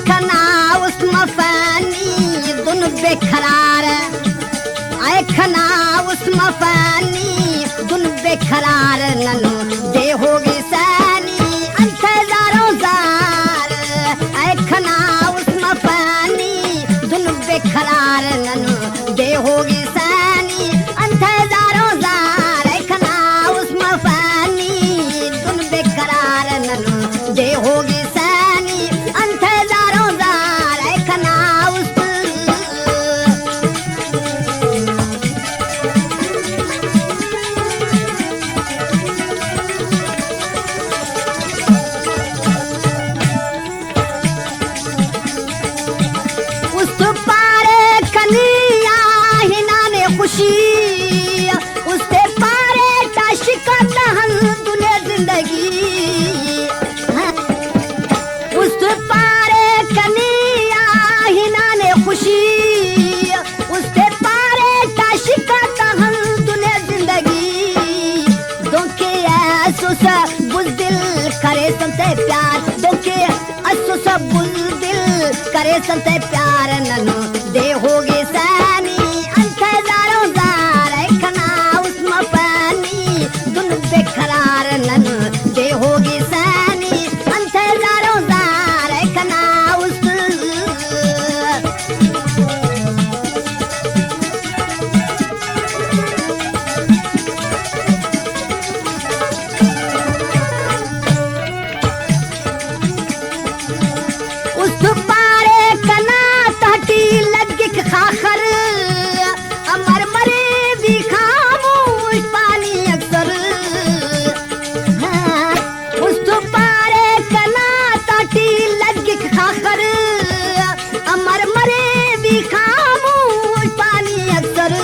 खना उसम फनी दुन बेखरार आए खना उसम फनी दुन बेखरार ननु दे होगी सैनी अंतजारों जार आए खना उसम फनी दुन बेखरार ननु दे होगी सैनी अंतजारों जार आए खना उसम फनी दुन बेकरार ननु दे होगी सैनी अंतजारों जार आए खना उस पारे कनिया हिना ने खुशी उससे पारे ताशिका दहन दुने जिंदगी उस पारे कनिया हिना ने खुशी उससे पारे ताशिका दहन दुने जिंदगी दोके ऐसुस बुज़दिल करे संते प्यार दोके ऐसुस बुज़दिल करे संते प्यार ननु दे होगी सैनी अंतजारों जार खना उसम फनी दुन बेकरार ननु दे होगी सैनी अंतजारों जार खना उस पारे कना तहटी लगिक खाखर अमर मरे भी खामोश पानी अक्सर उस पारे कना तहटी लगिक खाखर अमर मरे भी खामोश पानी अक्सर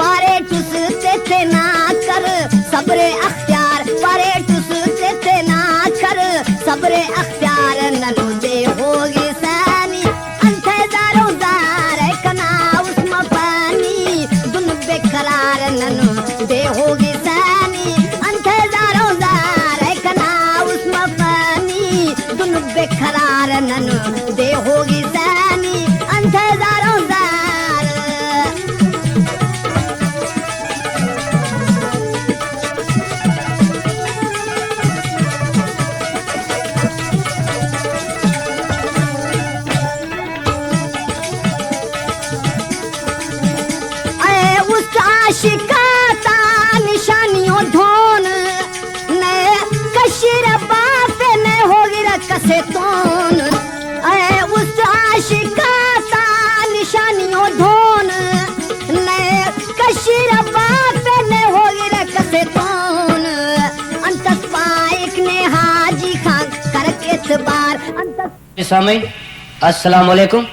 पारे टुसते थे ना कर सबरे अख्तियार पारे टुसते थे ना कर सबरे अख्तियार ननु दे होगी सैनी अंतजारों जार कना उसम फनी दुन बेकरार ननु दे होगी सैनी अंतजारों जार कना उसम फनी दुन बेकरार ननु दे होगी सैनी अंतजारों जार शिकाता निशानियों धोन ने कशिर बाप ने होगी रकसे तोन अरे उस शिकाता निशानियों धोन ने कशिर बाप ने होगी रकसे तोन अंतस पाइक ने हाजी खान करके इतबार अंतस सामीन अस्सलाम वालेकुम।